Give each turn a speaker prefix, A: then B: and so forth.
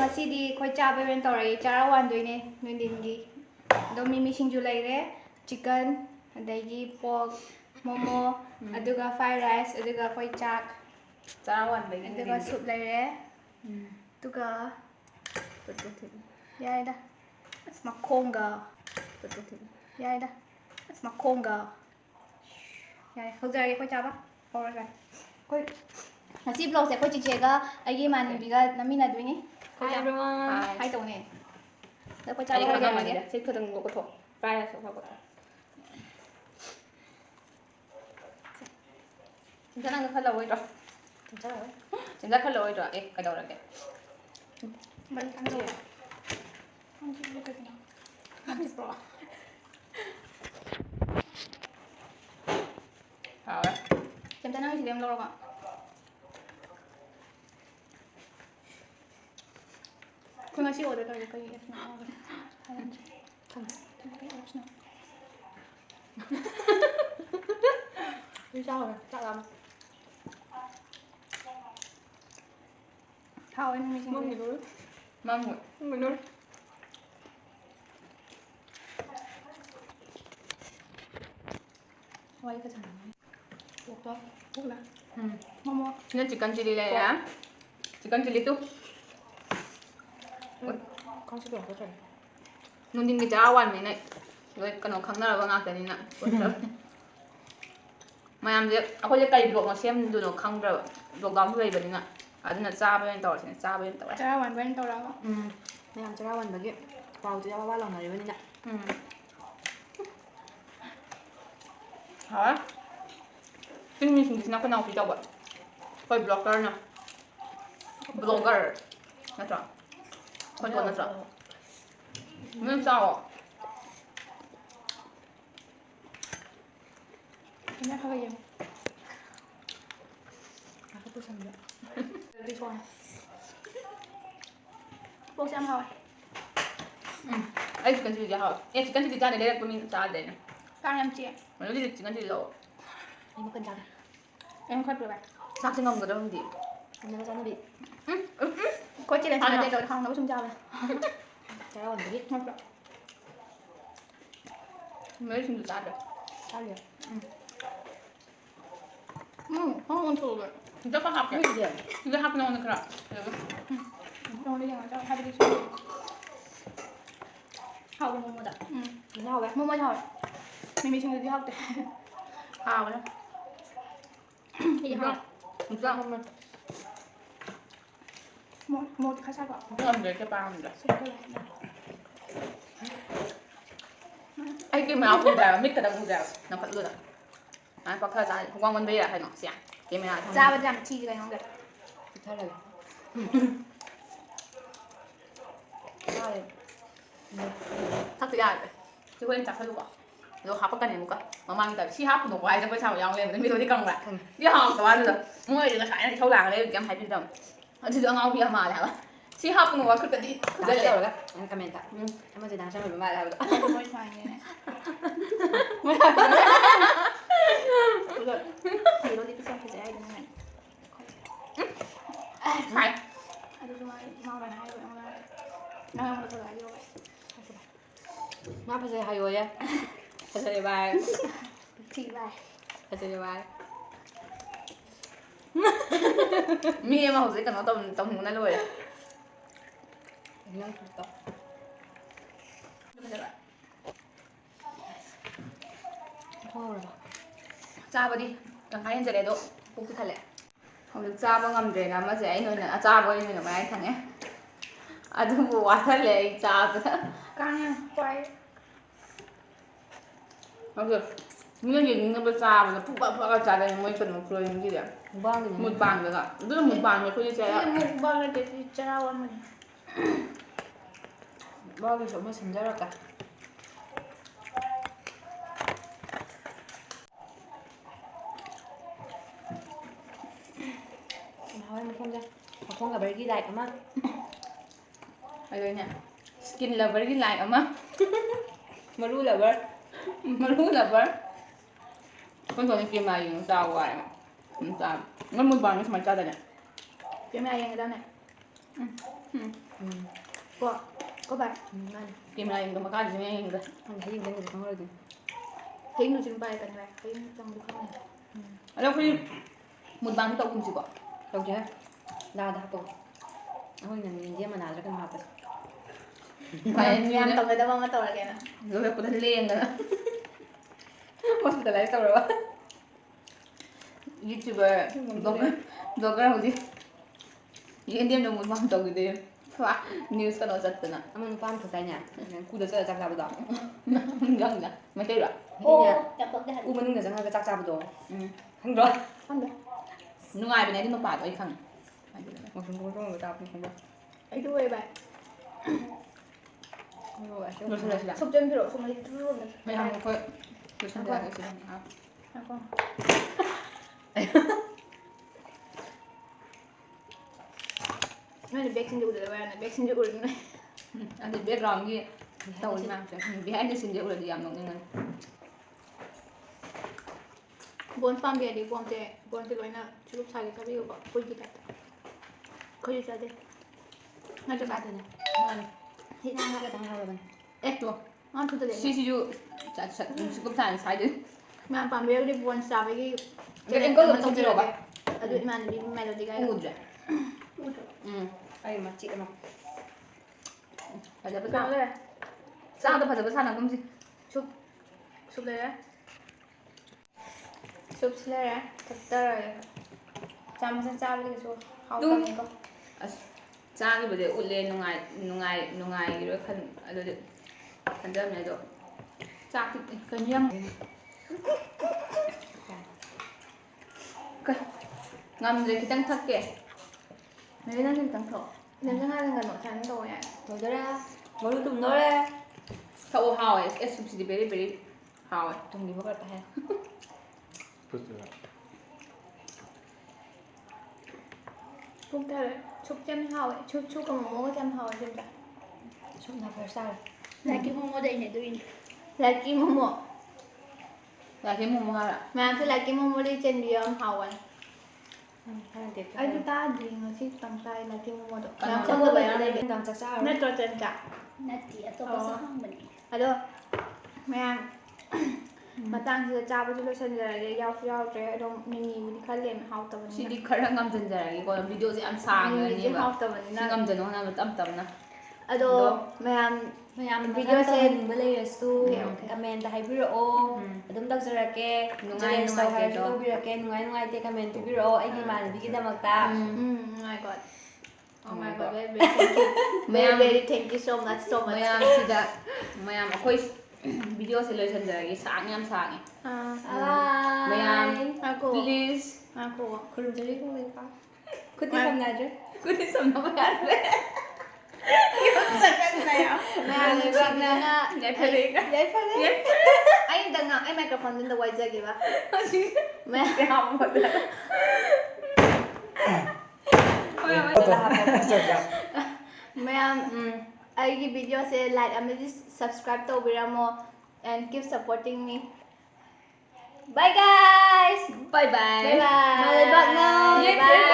A: ꯉꯁꯤꯗꯤ ꯑꯩꯈꯣꯏ ꯆꯥꯕ ꯑꯣꯏꯅ ꯇꯧꯔꯛꯏ ꯆꯔꯥ ꯋꯥꯟꯗꯣꯏꯅꯦ ꯅꯨꯡꯊꯤꯟꯒꯤ ꯑꯗꯣ ꯃꯤꯃꯤ ꯁꯤꯡꯖꯨ ꯂꯩꯔꯦ ꯆꯤꯀꯟ ꯑꯗꯒꯤ ꯄꯣꯛ ꯃꯣꯃꯣ ꯑꯗꯨꯒ ꯐ꯭ꯔꯥꯏ ꯔꯥꯏꯁ ꯑꯗꯨꯒ ꯑꯩꯈꯣꯏ ꯆꯥꯛ
B: ꯆꯔꯥ ꯋꯥꯟꯕꯒꯤ
A: ꯑꯗꯨꯒ ꯁꯨꯞ ꯂꯩꯔꯦ ꯑꯗꯨꯒ ꯌꯥꯏꯗ ꯑꯁ ꯃꯈꯣꯡꯒ ꯌꯥꯏꯗ ꯑꯁ ꯃꯈꯣꯡꯒ ꯌꯥꯏ ꯍꯧꯖꯔꯒꯦ ꯑꯩꯈꯣꯏ ꯆꯥꯕ ꯍꯧꯔꯒ ꯑꯩꯈꯣꯏ ꯉꯁꯤ ꯕ꯭ꯂꯣꯒꯁꯦ ꯑꯩꯈꯣꯏ ꯆꯤꯆꯦꯒ ꯑꯩꯒꯤ ꯏꯃꯥꯟꯅꯕꯤꯒ ꯅꯝꯃꯤꯟꯅꯗꯣꯏꯅꯤ ꯍꯥꯏ ꯇꯧꯅꯦ ꯑꯗꯣ ꯑꯩꯈꯣꯏ ꯆꯥꯕ ꯍꯧꯔꯒꯦ
B: ꯁꯤ ꯈꯨꯗꯪ ꯂꯧꯊꯣꯛ ꯐ꯭ꯔꯥꯏ ꯔꯥꯏꯁ ꯂꯧꯊꯣꯛ ꯆꯤꯟꯖꯥꯛ ꯅꯪꯒ ꯈꯔ ꯂꯧꯔꯣꯏꯗ꯭ꯔꯣ ꯆꯤꯟꯖꯥꯛ ꯈꯔ ꯂꯧꯔꯣꯏꯗ꯭ꯔꯣ ꯑꯦ ꯀꯩꯗꯧꯔꯒꯦ
A: ꯃꯔꯤ ꯊꯥꯡꯗꯣꯛꯑꯣ
B: ꯍꯥꯎꯔꯦ
A: ꯀꯩꯝꯇ ꯅꯪ ꯁꯤꯗꯤ ꯑꯃ ꯂꯧꯔꯒ ꯑꯩꯈꯣꯏ ꯉꯁꯤ ꯑꯣꯔꯗꯔ ꯇꯧꯔꯤꯁꯦ ꯀꯩ ꯑꯦꯞꯁꯅꯣ ꯀꯩ ꯑꯦꯞꯁꯅꯣ
B: ꯆꯥꯎꯔꯦ ꯆꯥꯛ ꯂꯥꯝꯃꯦ
A: ꯍꯥꯎꯋꯦ ꯃꯤꯃꯤꯁꯤꯡꯖꯨ
B: ꯃꯪꯉꯣꯏ
A: ꯋꯥꯔꯤ ꯈꯔ ꯁꯥꯟꯅꯅꯤ ꯄꯣꯛꯇꯣ ꯄꯣꯛꯂ ꯃꯣꯃꯣ
B: ꯁꯤꯅ ꯆꯤꯛꯀꯟ ꯆꯤꯂꯤ ꯂꯩꯔꯦ ꯆꯤꯛꯀꯟ ꯆꯤꯂꯤ ꯇꯨ ꯅꯨꯡꯊꯤꯟꯒꯤ ꯆꯔꯥ ꯋꯥꯟꯕꯅꯤꯅ ꯂꯣꯏ ꯀꯩꯅꯣ ꯈꯪꯅꯔꯕ ꯉꯥꯛꯇꯅꯤꯅ ꯃꯌꯥꯝꯁꯦ ꯑꯩꯈꯣꯏꯁꯦ ꯀꯔꯤ ꯕ꯭ꯂꯣꯛꯅꯣ ꯁꯦꯝꯗꯣꯏꯅꯣ ꯈꯪꯗ꯭ꯔꯕ ꯂꯣꯛꯗꯥꯎꯟꯁꯨ ꯂꯩꯕꯅꯤꯅ ꯑꯗꯨꯅ ꯆꯥꯕ ꯑꯣꯏꯅ ꯇꯧꯔꯁꯤꯅꯦ ꯆꯥꯕ ꯑꯣꯏꯅ ꯇꯧꯔꯦ
A: ꯆꯔꯥ ꯋꯥꯟꯕ ꯑꯣꯏꯅ ꯇꯧꯔꯒ
B: ꯃꯌꯥꯝ ꯆꯔꯥ ꯋꯥꯟꯕꯒꯤ ꯄꯥꯎꯁꯦ ꯋꯥ ꯂꯥꯎꯅꯔꯤꯕꯅꯤꯅ ꯍꯥꯎꯔꯦ ꯆꯤꯡ ꯃꯤꯁꯤꯡꯁꯤꯅ ꯑꯩꯈꯣꯏ ꯅꯥꯎꯄꯤ ꯇꯧꯕ ꯑꯩꯈꯣꯏ ꯕ꯭ꯂꯣꯒꯔꯅ ꯕ꯭ꯂꯣꯒꯔ ꯅꯠꯇ꯭ꯔꯣ ꯑꯩꯈꯣꯏ ꯅꯠꯇ꯭ꯔꯣ ꯅꯣꯏ ꯆꯥꯎꯑꯣ
A: ꯈꯔ ꯈꯔ ꯌꯦꯡꯉꯣ ꯄꯣꯛꯁꯦ ꯌꯥꯝ ꯍꯥꯎꯋꯦ
B: ꯑꯩ ꯆꯤꯛꯀꯟ ꯆꯤꯂꯤꯗꯤ ꯍꯥꯎꯋꯦ ꯆꯤꯛꯀꯟ ꯆꯤꯂꯤ ꯆꯥꯗꯦ ꯂꯩꯔꯛꯄ ꯃꯤꯅ ꯆꯥꯗꯦꯅ
A: ꯀꯥꯡ ꯌꯥꯝ ꯆꯤꯛꯑꯦ
B: ꯃꯔꯨꯗꯤ ꯆꯤꯛꯀꯟ ꯆꯤꯂꯤ ꯂꯧꯑꯣ
A: ꯑꯩ ꯃꯀꯟ ꯆꯥꯒꯦ ꯑꯩ ꯃꯈꯜ ꯄꯨꯔꯛꯑꯦ
B: ꯆꯥꯛꯁꯦ ꯉꯝꯒꯗ꯭ꯔ ꯈꯪꯗꯦ
A: ꯉꯝꯅꯕ ꯆꯥꯅꯕꯤ ꯑꯩꯈꯣꯏ ꯆꯦꯂꯦꯟꯖ ꯅꯠꯇꯦ ꯇꯧꯗꯦ ꯍꯥꯎꯅꯕ ꯁꯨꯝ ꯆꯥꯕꯅꯦ
B: ꯆꯔꯥ ꯋꯥꯟꯕꯒꯤ
A: ꯅꯠꯇ꯭ꯔꯣ
B: ꯃꯔꯤ ꯁꯤꯡꯖꯨ ꯆꯥꯗ꯭ꯔꯦ
A: ꯆꯥꯔꯤꯌꯦ ꯍꯥꯎ ꯑꯣꯟꯊꯣꯛꯑꯒ
B: ꯁꯤꯗ ꯈꯔ ꯍꯥꯞꯀꯦ ꯁꯤꯗ ꯍꯥꯞꯄꯦ ꯅꯉꯣꯟꯗ ꯈꯔ
A: ꯅꯉꯣꯟꯗ ꯌꯦꯡꯉꯒ ꯆꯥꯎ ꯍꯥꯏꯕꯗꯤ ꯁꯨꯝ ꯍꯥꯎꯕ ꯃꯣꯃꯣꯗ
B: ꯍꯥꯎꯋꯦ
A: ꯃꯣꯃꯣꯗꯤ ꯍꯥꯎꯋꯦ ꯃꯤꯃꯤ ꯁꯤꯡꯖꯨꯗꯤ ꯍꯥꯎꯇꯦ
B: ꯍꯥꯎꯕꯅꯦ
A: ꯑꯩꯗꯤ ꯍꯥꯎꯋꯦ
B: ꯏꯟꯖꯥꯡ ꯃꯃꯜ
A: ꯃꯣꯔꯣꯛꯇꯤ ꯈꯔ ꯁꯥꯕ
B: ꯉꯝꯗ꯭ꯔꯦ ꯄꯥꯝꯗ꯭ꯔꯦ
A: ꯁꯨꯝꯀꯜꯂꯦ
B: ꯑꯩ ꯀꯦꯃꯦꯔꯥ ꯎꯗ꯭ꯔꯦꯕ ꯃꯤꯠ ꯈꯛꯇꯪ ꯎꯗ꯭ꯔꯦꯕ ꯅꯈꯠꯂꯨꯗ ꯃꯥꯏ ꯄꯣꯛꯊꯔ ꯆꯥꯔꯤ ꯋꯥꯡꯃꯟꯕꯩꯔꯥ ꯀꯩꯅꯣ ꯁꯤ ꯀꯦꯃꯦꯔꯥ
A: ꯆꯥꯕꯗ ꯌꯥꯝ ꯊꯤꯁꯦ ꯀꯩꯅꯣꯝꯒ
B: ꯄꯤꯊꯔꯒꯦ ꯊꯛꯇ ꯌꯥꯗ꯭ꯔꯦ ꯁꯤ ꯍꯣꯔꯦꯟ ꯆꯥꯁꯜꯂꯨꯀꯣ ꯑꯗꯣ ꯍꯥꯞꯄꯛꯀꯅꯤ ꯑꯃꯨꯛꯀ ꯃꯃꯥꯡꯗ ꯁꯤ ꯍꯥꯞꯄꯨꯅꯣꯀꯣ ꯍꯥꯏꯁꯦ ꯑꯩꯈꯣꯏ ꯁꯥꯕ ꯌꯥꯎ ꯂꯩꯕꯗ ꯃꯤꯗꯨꯗꯤ ꯈꯪꯕ꯭ꯔꯥ ꯁꯤ ꯍꯥꯎꯇꯕ ꯑꯗꯨꯗ ꯃꯣꯏꯗꯤ ꯉꯁꯥꯏꯅ ꯏꯊꯧ ꯂꯥꯡꯉ ꯂꯩꯕ ꯀꯩꯝ ꯍꯥꯏꯕꯤꯗꯕ ꯑꯗꯨꯁꯨ ꯑꯉꯥꯎꯕꯤ ꯌꯥꯝ ꯃꯥꯜꯂꯦ ꯍꯥꯏꯕ ꯁꯤ ꯍꯥꯞꯄꯨꯅꯣ ꯈꯨꯠꯀꯗꯤ ꯈꯨꯖꯜꯂꯦ ꯇꯧꯔꯒ ꯀꯃꯦꯟꯇ ꯑꯃꯁꯦ ꯗꯥꯟꯁꯔ ꯑꯣꯏꯕ ꯃꯥꯜꯂꯦ ꯍꯥꯏꯕꯗꯣ
A: ꯃꯣꯏ ꯁꯨꯃꯥꯏꯅꯅꯦ ꯍꯤꯔꯣꯗꯤ ꯄꯤꯁ ꯌꯥꯝ ꯐꯖꯩ ꯍꯥꯏꯗꯅ
B: ꯍꯥꯏ
A: ꯑꯗꯨꯁꯨ ꯃꯥꯅ ꯍꯥꯏꯕ ꯅꯪ ꯑꯩꯉꯣꯟꯗ ꯐꯖꯩ ꯍꯥꯏꯕꯤꯌꯣ
B: ꯃꯥ ꯐꯖꯩ ꯍꯥꯏꯌꯣꯌꯦ ꯐꯖꯩ ꯚꯥꯏ
A: ꯊꯤ ꯚꯥꯏ
B: ꯐꯖꯩ ꯚꯥꯏ ꯃꯤ ꯑꯃ ꯍꯧꯖꯤꯛ ꯀꯩꯅꯣ ꯇꯧꯅꯤꯡꯕꯅ ꯂꯣꯏꯔꯦ ꯅꯪ ꯈꯨꯠꯇꯣ
A: ꯐꯖꯕ
B: ꯍꯧꯔꯕ ꯆꯥꯕꯗꯤ ꯇꯪꯈꯥꯏ ꯍꯦꯟꯖꯜꯂꯦ ꯑꯗꯣ ꯄꯨꯛ ꯄꯤꯊꯜꯂꯦ ꯍꯧꯖꯤꯛ ꯆꯥꯕ ꯉꯝꯗ꯭ꯔꯦꯅ ꯑꯃꯁꯦ ꯑꯩꯅ ꯑꯣꯏꯅ ꯑꯆꯥꯕ ꯑꯣꯏꯅ ꯃꯌꯥꯏ ꯊꯪꯉꯦ ꯑꯗꯨꯕꯨ ꯋꯥꯊꯜꯂꯦ ꯑꯩ ꯆꯥꯕꯗ
A: ꯀꯥꯡ ꯌꯥꯝ ꯄꯥꯏ
B: ꯑꯗꯨ ꯃꯤꯅ ꯌꯦꯡꯅꯤꯡꯅꯕ ꯆꯥꯕꯗ ꯄꯨꯛ ꯐꯛꯑ ꯆꯥꯗꯣꯏꯅꯦ ꯃꯣꯏ ꯀꯩꯅꯣ ꯐ꯭ꯂꯣꯋꯤꯡꯒꯤꯗꯤ ꯃꯨꯛꯕꯥꯡꯗꯒ ꯑꯗꯨꯅ ꯃꯨꯛꯕꯥꯡꯅꯦ ꯑꯩꯈꯣꯏꯗꯤ ꯆꯔꯥ
A: ꯃꯨꯛꯕꯥꯡ ꯅꯠꯇꯦ ꯁꯤ ꯆꯔꯥ ꯋꯥꯟꯕꯅꯦ
B: ꯃꯥꯒꯤꯁꯨ ꯑꯃ ꯁꯤꯟꯖꯔꯛꯀꯦ ꯍꯋꯥꯏ ꯃꯈꯣꯡ ꯂꯕꯔꯒꯤ ꯂꯥꯏꯛ ꯑꯃ ꯑꯗꯨꯅꯦ ꯁ꯭ꯀꯤꯟ ꯂꯕꯔꯒꯤ ꯂꯥꯏꯛ ꯑꯃ ꯃꯔꯨ ꯂꯕꯔ ꯑꯩꯈꯣꯏ ꯊꯣꯛꯅ ꯀꯦꯃꯦꯔꯥ ꯌꯦꯡꯉ ꯆꯥꯎ ꯍꯥꯏꯅ ꯆꯥꯕ ꯅꯪ ꯃꯨꯛꯕꯥꯡꯅ ꯁꯨꯃꯥꯏꯅ ꯆꯥꯗꯅꯦ
A: camera ꯌꯦꯡꯒꯗꯕꯅꯦ Có bạn.
B: Kim này có mà cái gì nghe rồi.
C: Không thấy gì không rồi gì.
A: Thấy nó trình bày cái này, thấy trong cái không này.
B: Ở đâu khi một bàn tàu cùng chịu bỏ.
C: Đâu chứ? Đa tổ. Hồi này gì mà nào ra cái mặt.
B: Phải như
A: Làm
B: thế.
A: tàu người ta mong tàu là cái nào.
B: Rồi phải có thân liền rồi. Không thể lấy tàu rồi. YouTuber, blogger gì? Những đêm đồng một bàn tàu gì Wah, news kan usah tenang.
C: Aman paham katanya. Kuda saya cak sabu dong.
B: Enggak. Macam itu lah.
A: Dapat dah.
C: Mình nggak jangan cak sabu dong. Không rồi.
A: Không được.
B: Nungai bên này thì nó bạt ấy khăn.
C: Một số người người ta không được.
A: Ấy đuôi vậy.
B: Rồi sudah sudah.
A: Sụp chân rồi, sụp mấy thứ luôn rồi.
B: Mày làm thôi. Tôi xem ra cái gì đó.
A: Không. Này baking dulu dah, này baking dulu này.
B: Nanti background gitu. Tahu ni macam. Behind the scene dia udah diam dong dengan.
A: Bon farm dia di bon te loin na cukup sakit tapi juga pergi tak. Kau juga ada. Nak cakap ada ni.
C: Thì đang cái tăng nào rồi mình.
B: Tuh.
A: Ah tu tu dia.
B: CCU cukup tahan saja.
A: Mak farm dia di bon sampai ki.
B: Jadi kau lepas tu apa?
A: Aduh mana di melodi kaya.
B: Udah.
C: Ai mà chị mà.
B: Pada
A: Kau
B: besar.
A: le.
B: Sang tu pada besar nak kumsi.
A: Sup le. Sup le. Ketar. Cam đi rồi. Hao
B: Đúng.
A: tâm ko.
B: Cha cái bây giờ út lên nungai rồi khăn đâm này rồi. Cha thì cần nhâm. Ngâm rồi cái tăng thắt kìa. Đấy nó lên tăng thọ.
A: Nên thứ hai là gần một tháng rồi ạ.
C: Rồi đó ra. Mới lúc tụm nó ra.
B: Thọ hào ấy, cái subsidy very hào ấy.
C: Tụm đi bắt đầu hay.
A: Không theo đấy. Chúc chân hào ấy. Chúc có một mẫu chân hào xem cả.
C: Chúc nào phải sao.
A: Lagi momo đây này tôi. Lagi momo.
B: Là cái mồm hào ạ.
A: Mà tôi lagi momo đi trên đi hào anh.
C: Hay là tiệc.
A: Ay kita di ngasih tangkai lagi momo đó.
B: Kan
A: Yang
B: ada
A: không có bayar đây.
C: Đang chắc sao.
A: Nó cho chân cả.
D: Nanti atau pasangan benih.
A: Aduh. Mà mà tăng giờ cha bây giờ sinh ra để giao rồi đồng mình đi khai lên học tập
B: Chị đi khởi ngâm dần dần cái còn video sẽ ăn sang rồi
A: mình đi
B: như vậy.
A: học tập
B: Chị
A: mình
B: ngâm dần nó làm tâm tâm nè.
A: Aduh. Mà
C: Mayam
A: video sen
C: Malaysu comment ta haibiro adum tawjarake
B: Nungai nungai ke do.
C: tawbirake nungai te comment tubiro aigi manbi damakta
A: oh my god. Oh my god, very thank you. Very thank you so much.
B: Mayam sida mayam akhoi video sẽ lời dần dần cái sáng em sáng ấy. Mayam
A: Aku.
B: please.
A: Aku.
C: kurum jari không lên pa kuti không nào chứ
B: Cứ đi xong nó mới ăn về.
A: Mà người bạn na
B: Nhảy phải đi.
A: Vậy phải đấy. Anh đừng ngọc, anh microphone lên đầu quay ra kìa ba. Mẹ.
B: Cái họng một lần.
A: Mẹ, cái video sẽ like and subscribe to Biramo and keep supporting me. Bye guys.
B: Bye bye.
A: Bye bye.
C: Bye bye.
A: Bye bye.